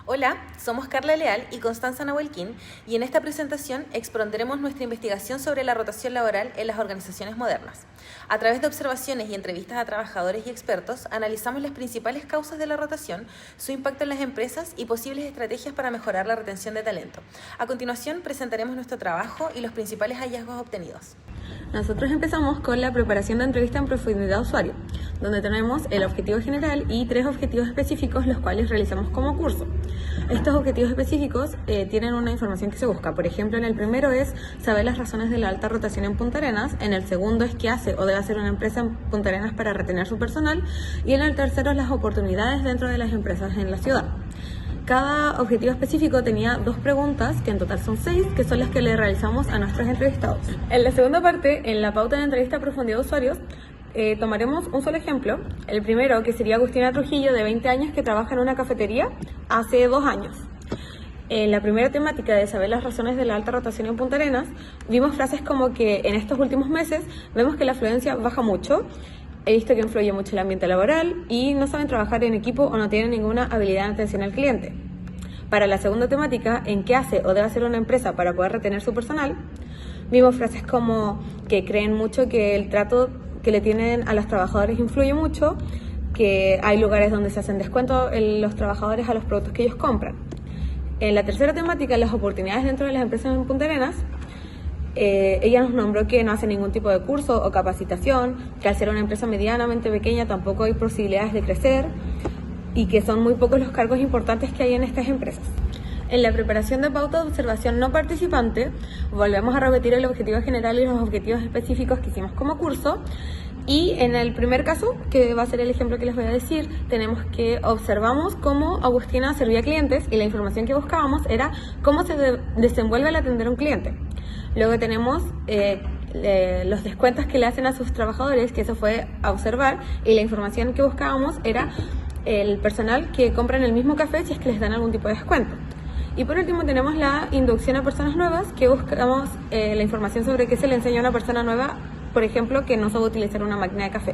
Hola, somos Carla Leal y Constanza Nahuelquín y en esta presentación expondremos nuestra investigación sobre la rotación laboral en las organizaciones modernas. A través de observaciones y entrevistas a trabajadores y expertos, analizamos las principales causas de la rotación, su impacto en las empresas y posibles estrategias para mejorar la retención de talento. A continuación, presentaremos nuestro trabajo y los principales hallazgos obtenidos. Nosotros empezamos con la preparación de entrevista en profundidad de usuario, donde tenemos el objetivo general y 3 objetivos específicos, los cuales realizamos como curso. Estos objetivos específicos tienen una información que se busca. Por ejemplo, en el primero es saber las razones de la alta rotación en Punta Arenas, en el segundo es qué hace o debe hacer una empresa en Punta Arenas para retener su personal, y en el tercero las oportunidades dentro de las empresas en la ciudad. Cada objetivo específico tenía 2 preguntas, que en total son 6, que son las que le realizamos a nuestros entrevistados. En la segunda parte, en la pauta de entrevista a profundidad de usuarios, tomaremos un solo ejemplo. El primero, que sería Agustina Trujillo, de 20 años, que trabaja en una cafetería hace 2 años. En la primera temática de saber las razones de la alta rotación en Punta Arenas, vimos frases como que en estos últimos meses vemos que la afluencia baja mucho. He visto que influye mucho el ambiente laboral y no saben trabajar en equipo o no tienen ninguna habilidad en atención al cliente. Para la segunda temática, en qué hace o debe hacer una empresa para poder retener su personal, vimos frases como que creen mucho que el trato que le tienen a los trabajadores influye mucho, que hay lugares donde se hacen descuentos los trabajadores a los productos que ellos compran. En la tercera temática, las oportunidades dentro de las empresas en Punta Arenas, ella nos nombró que no hace ningún tipo de curso o capacitación, que al ser una empresa medianamente pequeña tampoco hay posibilidades de crecer y que son muy pocos los cargos importantes que hay en estas empresas. En la preparación de pauta de observación no participante, volvemos a repetir el objetivo general y los objetivos específicos que hicimos como curso. Y en el primer caso, que va a ser el ejemplo que les voy a decir, tenemos que observamos cómo Agustina servía a clientes y la información que buscábamos era cómo se desenvuelve al atender a un cliente. Luego tenemos los descuentos que le hacen a sus trabajadores, que eso fue a observar, y la información que buscábamos era el personal que compra en el mismo café si es que les dan algún tipo de descuento. Y por último tenemos la inducción a personas nuevas, que buscamos la información sobre qué se le enseña a una persona nueva, por ejemplo, que no sabe utilizar una máquina de café.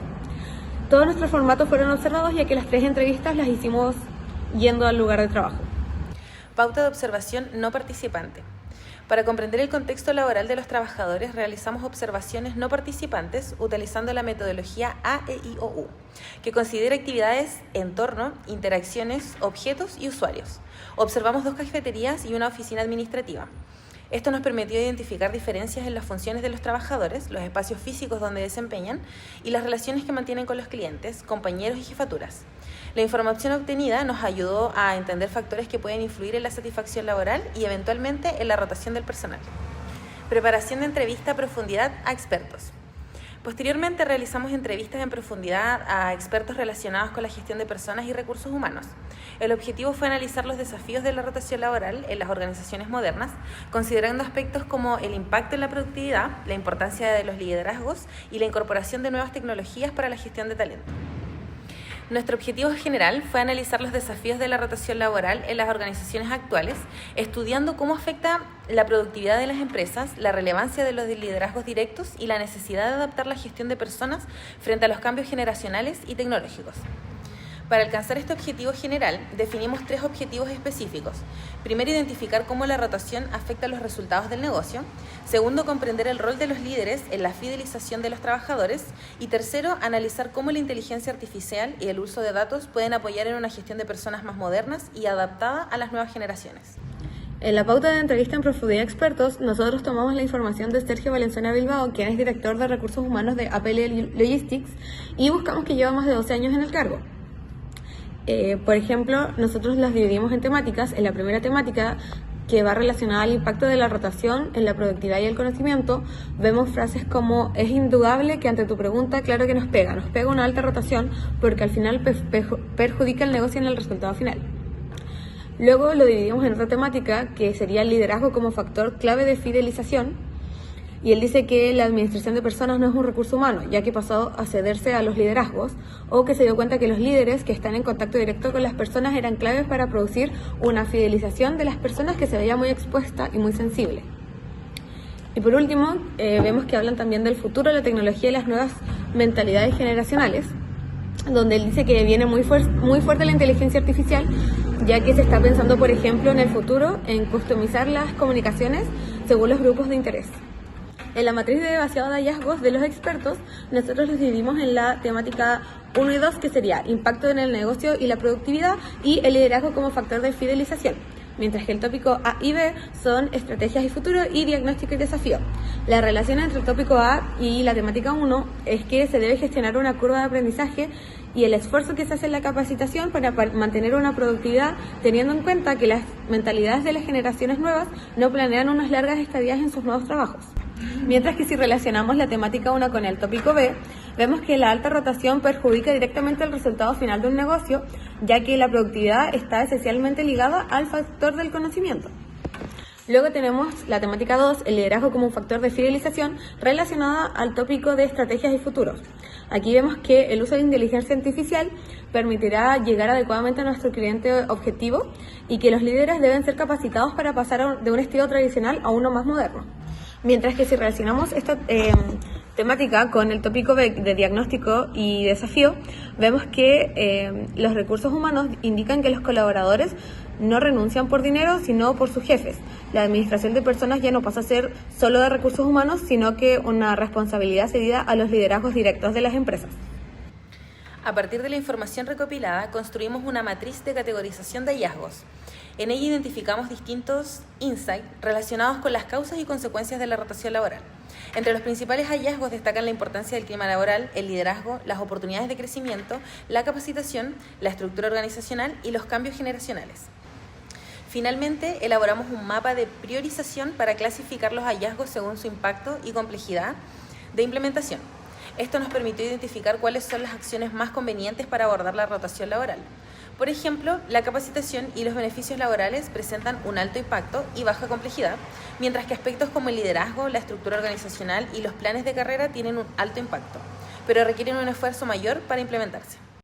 Todos nuestros formatos fueron observados, ya que las 3 entrevistas las hicimos yendo al lugar de trabajo. Pauta de observación no participante. Para comprender el contexto laboral de los trabajadores, realizamos observaciones no participantes utilizando la metodología AEIOU, que considera actividades, entorno, interacciones, objetos y usuarios. Observamos 2 cafeterías y una oficina administrativa. Esto nos permitió identificar diferencias en las funciones de los trabajadores, los espacios físicos donde desempeñan y las relaciones que mantienen con los clientes, compañeros y jefaturas. La información obtenida nos ayudó a entender factores que pueden influir en la satisfacción laboral y eventualmente en la rotación del personal. Preparación de entrevista a profundidad a expertos. Posteriormente realizamos entrevistas en profundidad a expertos relacionados con la gestión de personas y recursos humanos. El objetivo fue analizar los desafíos de la rotación laboral en las organizaciones modernas, considerando aspectos como el impacto en la productividad, la importancia de los liderazgos y la incorporación de nuevas tecnologías para la gestión de talento. Nuestro objetivo general fue analizar los desafíos de la rotación laboral en las organizaciones actuales, estudiando cómo afecta la productividad de las empresas, la relevancia de los liderazgos directos y la necesidad de adaptar la gestión de personas frente a los cambios generacionales y tecnológicos. Para alcanzar este objetivo general, definimos 3 objetivos específicos. Primero, identificar cómo la rotación afecta los resultados del negocio. Segundo, comprender el rol de los líderes en la fidelización de los trabajadores. Y tercero, analizar cómo la inteligencia artificial y el uso de datos pueden apoyar en una gestión de personas más modernas y adaptada a las nuevas generaciones. En la pauta de entrevista en profundidad de expertos, nosotros tomamos la información de Sergio Valenzuela Bilbao, quien es director de recursos humanos de APL Logistics, y buscamos que lleva más de 12 años en el cargo. Por ejemplo, nosotros las dividimos en temáticas. En la primera temática, que va relacionada al impacto de la rotación en la productividad y el conocimiento, vemos frases como: es indudable que ante tu pregunta, claro que nos pega una alta rotación porque al final perjudica el negocio en el resultado final. Luego lo dividimos en otra temática, que sería el liderazgo como factor clave de fidelización. Y él dice que la administración de personas no es un recurso humano, ya que pasó a cederse a los liderazgos, o que se dio cuenta que los líderes que están en contacto directo con las personas eran claves para producir una fidelización de las personas que se veía muy expuesta y muy sensible. Y por último, vemos que hablan también del futuro, la tecnología y las nuevas mentalidades generacionales, donde él dice que viene muy fuerte la inteligencia artificial ya que se está pensando, por ejemplo, en el futuro en customizar las comunicaciones según los grupos de interés. En la matriz de vaciado de hallazgos de los expertos, nosotros los dividimos en la temática 1 y 2, que sería impacto en el negocio y la productividad, y el liderazgo como factor de fidelización. Mientras que el tópico A y B son estrategias y futuro y diagnóstico y desafío. La relación entre el tópico A y la temática 1 es que se debe gestionar una curva de aprendizaje y el esfuerzo que se hace en la capacitación para mantener una productividad, teniendo en cuenta que las mentalidades de las generaciones nuevas no planean unas largas estadías en sus nuevos trabajos. Mientras que si relacionamos la temática 1 con el tópico B, vemos que la alta rotación perjudica directamente el resultado final de un negocio, ya que la productividad está esencialmente ligada al factor del conocimiento. Luego tenemos la temática 2, el liderazgo como un factor de fidelización, relacionada al tópico de estrategias y futuros. Aquí vemos que el uso de inteligencia artificial permitirá llegar adecuadamente a nuestro cliente objetivo y que los líderes deben ser capacitados para pasar de un estilo tradicional a uno más moderno. Mientras que si relacionamos esta temática con el tópico B de diagnóstico y desafío, vemos que los recursos humanos indican que los colaboradores no renuncian por dinero, sino por sus jefes. La administración de personas ya no pasa a ser solo de recursos humanos, sino que una responsabilidad cedida a los liderazgos directos de las empresas. A partir de la información recopilada, construimos una matriz de categorización de hallazgos. En ella identificamos distintos insights relacionados con las causas y consecuencias de la rotación laboral. Entre los principales hallazgos destacan la importancia del clima laboral, el liderazgo, las oportunidades de crecimiento, la capacitación, la estructura organizacional y los cambios generacionales. Finalmente, elaboramos un mapa de priorización para clasificar los hallazgos según su impacto y complejidad de implementación. Esto nos permitió identificar cuáles son las acciones más convenientes para abordar la rotación laboral. Por ejemplo, la capacitación y los beneficios laborales presentan un alto impacto y baja complejidad, mientras que aspectos como el liderazgo, la estructura organizacional y los planes de carrera tienen un alto impacto, pero requieren un esfuerzo mayor para implementarse.